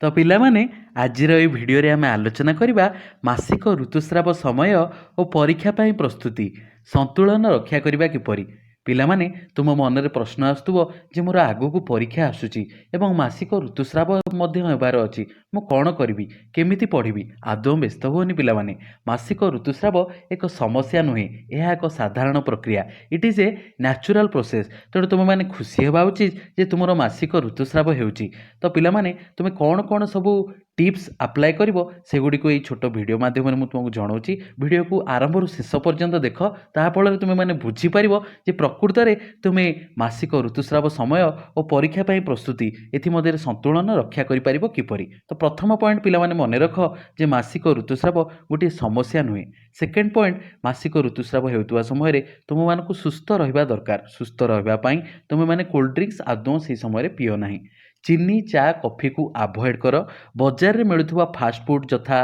ତ ପିଲାମାନେ ଆଜିର ଏହି ଭିଡ଼ିଓରେ ଆମେ ଆଲୋଚନା କରିବା ମାସିକ ଋତୁସ୍ରାବ ସମୟ ଓ ପରୀକ୍ଷା ପାଇଁ ପ୍ରସ୍ତୁତି ସନ୍ତୁଳନ ରକ୍ଷା କରିବା କିପରି। ପିଲାମାନେ ତୁମ ମନରେ ପ୍ରଶ୍ନ ଆସୁଥିବ ଯେ ମୋର ଆଗକୁ ପରୀକ୍ଷା ଆସୁଛି ଏବଂ ମାସିକ ଋତୁସ୍ରାବ ମଧ୍ୟ ହେବାର ଅଛି, ମୁଁ କ'ଣ କରିବି, କେମିତି ପଢ଼ିବି। ଆଦୌ ବ୍ୟସ୍ତ ହୁଅନି ପିଲାମାନେ, ମାସିକ ଋତୁସ୍ରାବ ଏକ ସମସ୍ୟା ନୁହେଁ, ଏହା ଏକ ସାଧାରଣ ପ୍ରକ୍ରିୟା। It is a natural process. ତେଣୁ ତୁମେମାନେ ଖୁସି ହେବା ଉଚିତ ଯେ ତୁମର ମାସିକ ଋତୁସ୍ରାବ ହେଉଛି। ତ ପିଲାମାନେ ତୁମେ କ'ଣ କ'ଣ ସବୁ ଟିପ୍ସ ଆପ୍ଲାଏ କରିବ ସେଗୁଡ଼ିକୁ ଏଇ ଛୋଟ ଭିଡ଼ିଓ ମାଧ୍ୟମରେ ମୁଁ ତୁମକୁ ଜଣାଉଛି। ଭିଡ଼ିଓକୁ ଆରମ୍ଭରୁ ଶେଷ ପର୍ଯ୍ୟନ୍ତ ଦେଖ, ତାହା ଫଳରେ ତୁମେମାନେ ବୁଝିପାରିବ ଯେ ପ୍ରକୃତରେ ତୁମେ ମାସିକ ଋତୁସ୍ରାବ ସମୟ ଓ ପରୀକ୍ଷା ପାଇଁ ପ୍ରସ୍ତୁତି ଏଥିମଧ୍ୟରେ ସନ୍ତୁଳନ ରକ୍ଷା କରିପାରିବ କିପରି। ତ ପ୍ରଥମ ପଏଣ୍ଟ ପିଲାମାନେ ମନେ ରଖ ଯେ ମାସିକ ଋତୁସ୍ରାବ ଗୋଟିଏ ସମସ୍ୟା ନୁହେଁ। ସେକେଣ୍ଡ ପଏଣ୍ଟ, ମାସିକ ଋତୁସ୍ରାବ ହେଉଥିବା ସମୟରେ ତୁମମାନଙ୍କୁ ସୁସ୍ଥ ରହିବା ଦରକାର। ସୁସ୍ଥ ରହିବା ପାଇଁ ତୁମେମାନେ କୋଲ୍ଡ ଡ୍ରିଙ୍କ୍ସ ଆଦୌ ସେହି ସମୟରେ ପିଅ ନାହିଁ। ଚିନି, ଚା, କଫିକୁ ଆଭଏଡ଼ କର। ବଜାରରେ ମିଳୁଥିବା ଫାଷ୍ଟଫୁଡ଼୍ ଯଥା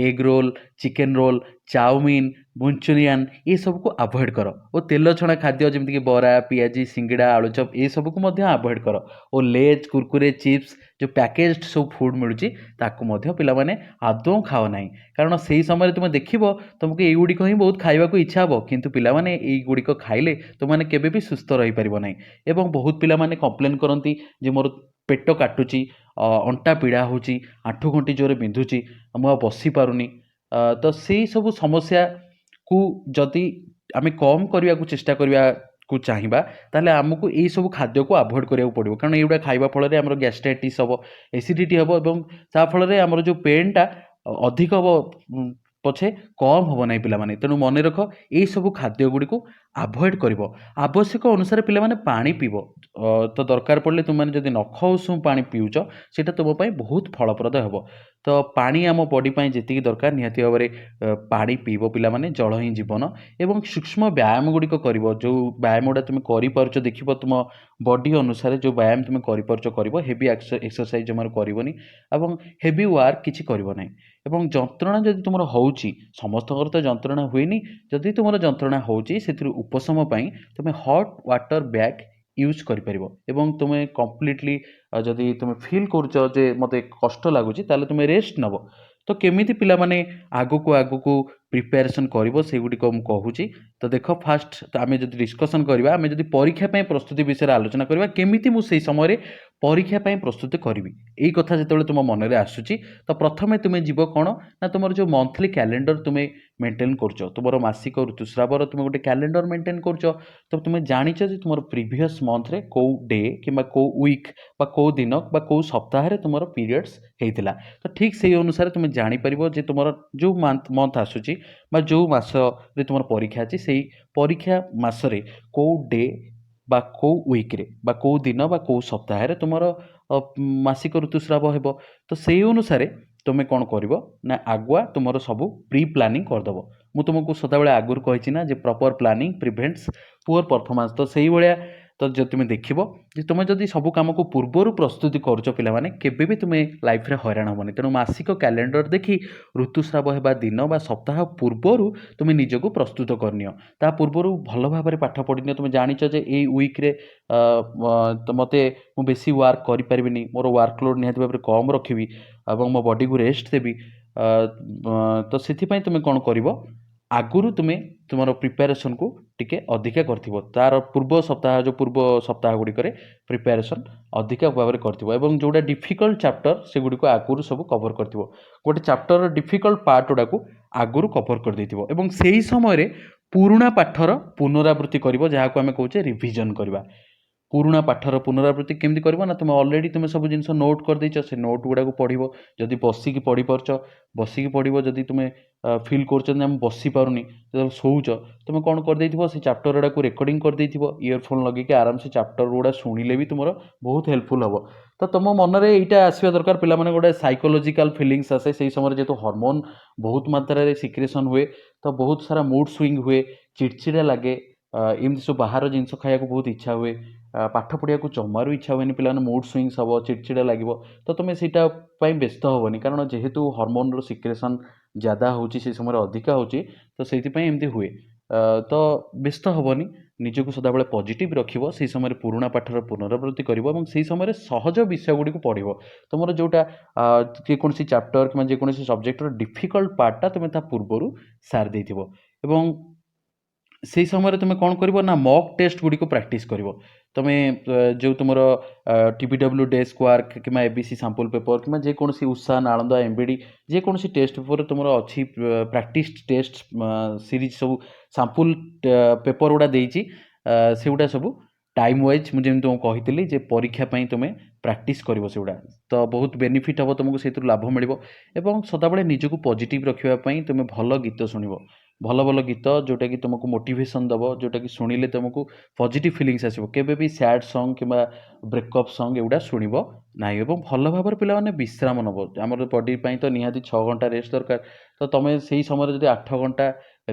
egg roll, chicken roll, chowmein, manchurian ଏସବୁକୁ ଆଭଏଡ଼ କର ଓ ତେଲ ଛଣା ଖାଦ୍ୟ ଯେମିତିକି ବରା, ପିଆଜି, ସିଙ୍ଗିଡ଼ା, ଆଳୁଚପ୍ ଏସବୁକୁ ମଧ୍ୟ ଆଭଏଡ଼ କର। ଓ ଲେଜ୍, କୁରକୁରେ, ଚିପ୍ସ ଯେଉଁ ପ୍ୟାକେଜ୍ଡ ସବୁ ଫୁଡ଼୍ ମିଳୁଛି ତାକୁ ମଧ୍ୟ ପିଲାମାନେ ଆଦୌ ଖାଅ ନାହିଁ, କାରଣ ସେହି ସମୟରେ ତୁମେ ଦେଖିବ ତୁମକୁ ଏଇଗୁଡ଼ିକ ହିଁ ବହୁତ ଖାଇବାକୁ ଇଚ୍ଛା ହେବ, କିନ୍ତୁ ପିଲାମାନେ ଏଇଗୁଡ଼ିକ ଖାଇଲେ ତୁମମାନେ କେବେ ବି ସୁସ୍ଥ ରହିପାରିବ ନାହିଁ। ଏବଂ ବହୁତ ପିଲାମାନେ କମ୍ପ୍ଲେନ୍ କରନ୍ତି ଯେ ମୋର ପେଟ କାଟୁଛି, ଅଣ୍ଟା ପୀଡ଼ା ହେଉଛି, ଆଣ୍ଠୁଗଣ୍ଠି ଜୋରେ ବିନ୍ଧୁଛି, ମୁଁ ଆଉ ବସିପାରୁନି। ତ ସେଇ ସବୁ ସମସ୍ୟାକୁ ଯଦି ଆମେ କମ୍ କରିବାକୁ ଚେଷ୍ଟା କରିବାକୁ ଚାହିଁବା ତାହେଲେ ଆମକୁ ଏଇସବୁ ଖାଦ୍ୟକୁ ଆଭଏଡ଼ କରିବାକୁ ପଡ଼ିବ, କାରଣ ଏଇଗୁଡ଼ା ଖାଇବା ଫଳରେ ଆମର ଗ୍ୟାଷ୍ଟ୍ରାଇଟିସ୍ ହେବ, ଏସିଡ଼ିଟି ହେବ ଏବଂ ତା ଫଳରେ ଆମର ଯେଉଁ ପେନ୍ଟା ଅଧିକ ହେବ ପଛେ କମ୍ ହେବ ନାହିଁ ପିଲାମାନେ। ତେଣୁ ମନେ ରଖ ଏଇସବୁ ଖାଦ୍ୟଗୁଡ଼ିକୁ ଆଭଏଡ଼ କରିବ। ଆବଶ୍ୟକ ଅନୁସାରେ ପିଲାମାନେ ପାଣି ପିଇବ। ତ ଦରକାର ପଡ଼ିଲେ ତୁମମାନେ ଯଦି ନଖ ଉଷୁମ ପାଣି ପିଉଛ ସେଇଟା ତୁମ ପାଇଁ ବହୁତ ଫଳପ୍ରଦ ହେବ। ତ ପାଣି ଆମ ବଡ଼ି ପାଇଁ ଯେତିକି ଦରକାର ନିହାତି ଭାବରେ ପାଣି ପିଇବ ପିଲାମାନେ, ଜଳ ହିଁ ଜୀବନ। ଏବଂ ସୂକ୍ଷ୍ମ ବ୍ୟାୟାମ ଗୁଡ଼ିକ କରିବ, ଯେଉଁ ବ୍ୟାୟାମ ଗୁଡ଼ା ତୁମେ କରିପାରୁଛ ଦେଖିବ ତୁମ ବଡ଼ି ଅନୁସାରେ ଯେଉଁ ବ୍ୟାୟାମ ତୁମେ କରିପାରୁଛ କରିବ। ହେଭି ଏକ୍ସରସାଇଜ୍ ଜମାରୁ କରିବନି ଏବଂ ହେଭି ୱାର୍କ କିଛି କରିବ ନାହିଁ। ଏବଂ ଯନ୍ତ୍ରଣା ଯଦି ତୁମର ହେଉଛି, ସମସ୍ତଙ୍କର ତ ଯନ୍ତ୍ରଣା ହୁଏନି, ଯଦି ତୁମର ଯନ୍ତ୍ରଣା ହେଉଛି ସେଥିରୁ ଉପଶମ ପାଇଁ ତୁମେ ହଟ୍ ୱାଟର ବ୍ୟାଗ୍ ୟୁଜ୍ କରିପାରିବ। ଏବଂ ତୁମେ କମ୍ପ୍ଲିଟଲି ଯଦି ତୁମେ ଫିଲ୍ କରୁଛ ଯେ ମୋତେ କଷ୍ଟ ଲାଗୁଛି ତାହେଲେ ତୁମେ ରେଷ୍ଟ ନେବ। ତ କେମିତି ପିଲାମାନେ ଆଗକୁ ଆଗକୁ ପ୍ରିପାରେସନ୍ କରିବ ସେଗୁଡ଼ିକ ମୁଁ କହୁଛି। ତ ଦେଖ, ଫାଷ୍ଟ ଆମେ ଯଦି ଡିସ୍କସନ୍ କରିବା, ଆମେ ଯଦି ପରୀକ୍ଷା ପାଇଁ ପ୍ରସ୍ତୁତି ବିଷୟରେ ଆଲୋଚନା କରିବା, କେମିତି ମୁଁ ସେଇ ସମୟରେ ପରୀକ୍ଷା ପାଇଁ ପ୍ରସ୍ତୁତି କରିବି, ଏଇ କଥା ଯେତେବେଳେ ତୁମ ମନରେ ଆସୁଛି ତ ପ୍ରଥମେ ତୁମେ ଯିବ କ'ଣ ନା ତୁମର ଯେଉଁ ମନ୍ଥଲି କ୍ୟାଲେଣ୍ଡର ତୁମେ ମେଣ୍ଟେନ୍ କରୁଛ, ତୁମର ମାସିକ ଋତୁସ୍ରାବର ତୁମେ ଗୋଟେ କ୍ୟାଲେଣ୍ଡର ମେଣ୍ଟେନ୍ କରୁଛ, ତ ତୁମେ ଜାଣିଛ ଯେ ତୁମର ପ୍ରିଭିୟସ୍ ମନ୍ଥରେ କେଉଁ ଡେ କିମ୍ବା କେଉଁ ୱିକ୍ ବା କେଉଁ ଦିନ ବା କେଉଁ ସପ୍ତାହରେ ତୁମର ପିରିୟଡ଼୍ସ ହେଇଥିଲା। ତ ଠିକ୍ ସେଇ ଅନୁସାରେ ତୁମେ ଜାଣିପାରିବ ଯେ ତୁମର ଯେଉଁ ମନ୍ଥ ଆସୁଛି ବା ଯେଉଁ ମାସରେ ତୁମର ପରୀକ୍ଷା ଅଛି ସେଇ ପରୀକ୍ଷା ମାସରେ କେଉଁ ଡେ ବା କେଉଁ ୱିକ୍ରେ ବା କେଉଁ ଦିନ ବା କେଉଁ ସପ୍ତାହରେ ତୁମର ମାସିକ ଋତୁସ୍ରାବ ହେବ। ତ ସେଇ ଅନୁସାରେ ତୁମେ କ'ଣ କରିବ ନା ଆଗୁଆ ତୁମର ସବୁ ପ୍ରି ପ୍ଲାନିଂ କରିଦେବ। ମୁଁ ତୁମକୁ ସଦାବେଳେ ଆଗରୁ କହିଛି ନା ଯେ ପ୍ରପର୍ ପ୍ଲାନିଂ ପ୍ରିଭେଣ୍ଟସ୍ ପୁଅର୍ ପରଫର୍ମାନ୍ସ। ତ ସେଇଭଳିଆ ତ ଯଦି ତୁମେ ଦେଖିବ ଯେ ତୁମେ ଯଦି ସବୁ କାମକୁ ପୂର୍ବରୁ ପ୍ରସ୍ତୁତି କରୁଛ ପିଲାମାନେ, କେବେ ବି ତୁମେ ଲାଇଫ୍ରେ ହଇରାଣ ହେବନି। ତେଣୁ ମାସିକ କ୍ୟାଲେଣ୍ଡର ଦେଖି ଋତୁସ୍ରାବ ହେବା ଦିନ ବା ସପ୍ତାହ ପୂର୍ବରୁ ତୁମେ ନିଜକୁ ପ୍ରସ୍ତୁତ କରିନିଅ। ତା ପୂର୍ବରୁ ଭଲ ଭାବରେ ପାଠ ପଢ଼ିନିଅ। ତୁମେ ଜାଣିଛ ଯେ ଏଇ ୱିକ୍ରେ ତ ମୋତେ ମୁଁ ବେଶୀ ୱାର୍କ କରିପାରିବିନି, ମୋର ୱାର୍କଲୋଡ଼ ନିହାତି ଭାବରେ କମ୍ ରଖିବି ଏବଂ ମୋ ବଡ଼ିକୁ ରେଷ୍ଟ ଦେବି। ତ ସେଥିପାଇଁ ତୁମେ କ'ଣ କରିବ, ଆଗରୁ ତୁମେ ତୁମର ପ୍ରିପାରେସନ୍କୁ ଟିକେ ଅଧିକା କରିଥିବ, ତା'ର ପୂର୍ବ ସପ୍ତାହ ଗୁଡ଼ିକରେ ପ୍ରିପାରେସନ୍ ଅଧିକା ଭାବରେ କରିଥିବ ଏବଂ ଯେଉଁଟା ଡିଫିକଲ୍ଟ ଚାପ୍ଟର ସେଗୁଡ଼ିକୁ ଆଗରୁ ସବୁ କଭର୍ କରିଥିବ। ଗୋଟେ ଚାପ୍ଟରର ଡିଫିକଲ୍ଟ ପାର୍ଟ ଗୁଡ଼ାକୁ ଆଗରୁ କଭର୍ କରିଦେଇଥିବ ଏବଂ ସେହି ସମୟରେ ପୁରୁଣା ପାଠର ପୁନରାବୃତ୍ତି କରିବ, ଯାହାକୁ ଆମେ କହୁଛେ ରିଭିଜନ୍ କରିବା। ପୁରୁଣା ପାଠର ପୁନରାବୃତ୍ତି କେମିତି କରିବ ନା ତୁମେ ଅଲରେଡ଼ି ତୁମେ ସବୁ ଜିନିଷ ନୋଟ୍ କରିଦେଇଛ, ସେ ନୋଟ୍ ଗୁଡ଼ାକୁ ପଢ଼ିବ। ଯଦି ବସିକି ପଢ଼ିପାରୁଛ ବସିକି ପଢ଼ିବ, ଯଦି ତୁମେ ଫିଲ୍ କରୁଛ ନା ମୁଁ ବସିପାରୁନି, ଯେତେବେଳେ ଶୋଉଛ ତୁମେ କ'ଣ କରିଦେଇଥିବ ସେ ଚାପ୍ଟର ଗୁଡ଼ାକୁ ରେକର୍ଡ଼ିଂ କରିଦେଇଥିବ, ଇୟରଫୋନ୍ ଲଗେଇକି ଆରାମସେ ଚାପ୍ଟର ଗୁଡ଼ା ଶୁଣିଲେ ବି ତୁମର ବହୁତ ହେଲ୍ପଫୁଲ୍ ହେବ। ତ ତୁମ ମନରେ ଏଇଟା ଆସିବା ଦରକାର ପିଲାମାନେ, ଗୋଟେ ସାଇକୋଲୋଜିକାଲ ଫିଲିଙ୍ଗସ୍ ଆସେ ସେହି ସମୟରେ, ଯେହେତୁ ହରମୋନ୍ ବହୁତ ମାତ୍ରାରେ ସିକ୍ରେସନ୍ ହୁଏ ତ ବହୁତ ସାରା ମୁଡ୍ ସୁଇଙ୍ଗ ହୁଏ, ଚିଡ଼ଚିଡ଼ା ଲାଗେ, ଏମିତି ସବୁ ବାହାର ଜିନିଷ ଖାଇବାକୁ ବହୁତ ଇଚ୍ଛା ହୁଏ, ପାଠ ପଢ଼ିବାକୁ ଜମାରୁ ଇଚ୍ଛା ହୁଏନି, ପିଲାମାନେ ମୁଡ୍ ସୁଇଙ୍ଗସ୍ ହେବ, ଚିଡ଼ଚିଡ଼ା ଲାଗିବ। ତ ତୁମେ ସେଇଟା ପାଇଁ ବ୍ୟସ୍ତ ହେବନି, କାରଣ ଯେହେତୁ ହରମୋନ୍ର ସିକ୍ରେସନ୍ ज़्यादा ହେଉଛି, ସେ ସମୟରେ ଅଧିକା ହେଉଛି, ତ ସେଇଥିପାଇଁ ଏମିତି ହୁଏ। ତ ବ୍ୟସ୍ତ ହେବନି, ନିଜକୁ ସଦାବେଳେ ପଜିଟିଭ୍ ରଖିବ, ସେହି ସମୟରେ ପୁରୁଣା ପାଠର ପୁନରାବୃତ୍ତି କରିବ ଏବଂ ସେହି ସମୟରେ ସହଜ ବିଷୟ ଗୁଡ଼ିକୁ ପଢ଼ିବ। ତୁମର ଯେଉଁଟା ଯେକୌଣସି ଚାପ୍ଟର କିମ୍ବା ଯେକୌଣସି ସବଜେକ୍ଟର ଡିଫିକଲ୍ଟ ପାର୍ଟଟା ତୁମେ ତା ପୂର୍ବରୁ ସାରି ଦେଇଥିବ ଏବଂ ସେହି ସମୟରେ ତୁମେ କ'ଣ କରିବ ନା ମକ୍ ଟେଷ୍ଟ ଗୁଡ଼ିକୁ ପ୍ରାକ୍ଟିସ୍ କରିବ। ତୁମେ ଯେଉଁ ତୁମର TPW ଡେସ୍କ ୱାର୍କ କିମ୍ବା ABC ସାମ୍ପଲ୍ ପେପର୍ କିମ୍ବା ଯେକୌଣସି ଉଷା, ନାଳନ୍ଦା, MBD ଯେକୌଣସି ଟେଷ୍ଟ ପେପର୍ରେ ତୁମର ଅଛି ପ୍ରାକ୍ଟିସ୍ ଟେଷ୍ଟ ସିରିଜ୍ ସବୁ ସାମ୍ପଲ୍ ପେପର୍ ଗୁଡ଼ା ଦେଇଛି, ସେଗୁଡ଼ା ସବୁ ଟାଇମ୍ ୱାଇଜ୍ ମୁଁ ଯେମିତି ତୁମକୁ କହିଥିଲି ଯେ ପରୀକ୍ଷା ପାଇଁ ତୁମେ ପ୍ରାକ୍ଟିସ୍ କରିବ ସେଗୁଡ଼ା, ତ ବହୁତ ବେନିଫିଟ୍ ହେବ, ତୁମକୁ ସେଥିରୁ ଲାଭ ମିଳିବ। ଏବଂ ସଦାବେଳେ ନିଜକୁ ପଜିଟିଭ୍ ରଖିବା ପାଇଁ ତୁମେ ଭଲ ଗୀତ ଶୁଣିବ, ଭଲ ଭଲ ଗୀତ ଯେଉଁଟାକି ତୁମକୁ ମୋଟିଭେସନ୍ ଦେବ, ଯେଉଁଟାକି ଶୁଣିଲେ ତୁମକୁ ପଜିଟିଭ୍ ଫିଲିଙ୍ଗସ୍ ଆସିବ। କେବେ ବି ସ୍ୟାଡ଼୍ ସଙ୍ଗ୍ କିମ୍ବା ବ୍ରେକଅପ୍ ସଙ୍ଗ୍ ଏଗୁଡ଼ା ଶୁଣିବ ନାହିଁ ଏବଂ ଭଲ ଭାବରେ ପିଲାମାନେ ବିଶ୍ରାମ ନେବ। ଆମର ବଡ଼ି ପାଇଁ ତ ନିହାତି 6 ଘଣ୍ଟା ରେଷ୍ଟ ଦରକାର, ତ ତୁମେ ସେଇ ସମୟରେ ଯଦି 8 ଘଣ୍ଟା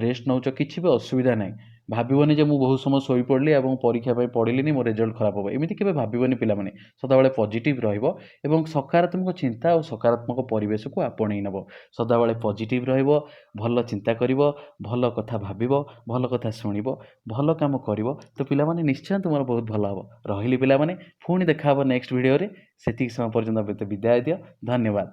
ରେଷ୍ଟ ନେଉଛ କିଛି ବି ଅସୁବିଧା ନାହିଁ। ଭାବିବନି ଯେ ମୁଁ ବହୁତ ସମୟ ଶୋଇପଡ଼ିଲି ଏବଂ ପରୀକ୍ଷା ପାଇଁ ପଢ଼ିଲିନି, ମୋ ରେଜଲ୍ଟ ଖରାପ ହେବ, ଏମିତି କେବେ ଭାବିବନି ପିଲାମାନେ। ସଦାବେଳେ ପଜିଟିଭ୍ ରହିବ ଏବଂ ସକାରାତ୍ମକ ଚିନ୍ତା ଆଉ ସକାରାତ୍ମକ ପରିବେଶକୁ ଆପଣେଇ ନେବ। ସଦାବେଳେ ପଜିଟିଭ୍ ରହିବ, ଭଲ ଚିନ୍ତା କରିବ, ଭଲ କଥା ଭାବିବ, ଭଲ କଥା ଶୁଣିବ, ଭଲ କାମ କରିବ, ତ ପିଲାମାନେ ନିଶ୍ଚୟ ତୁମର ବହୁତ ଭଲ ହେବ। ରହିଲି ପିଲାମାନେ, ପୁଣି ଦେଖା ହେବ ନେକ୍ସଟ ଭିଡ଼ିଓରେ। ସେତିକି ସମୟ ପର୍ଯ୍ୟନ୍ତ ମୋତେ ବିଦାୟ ଦିଅ। ଧନ୍ୟବାଦ।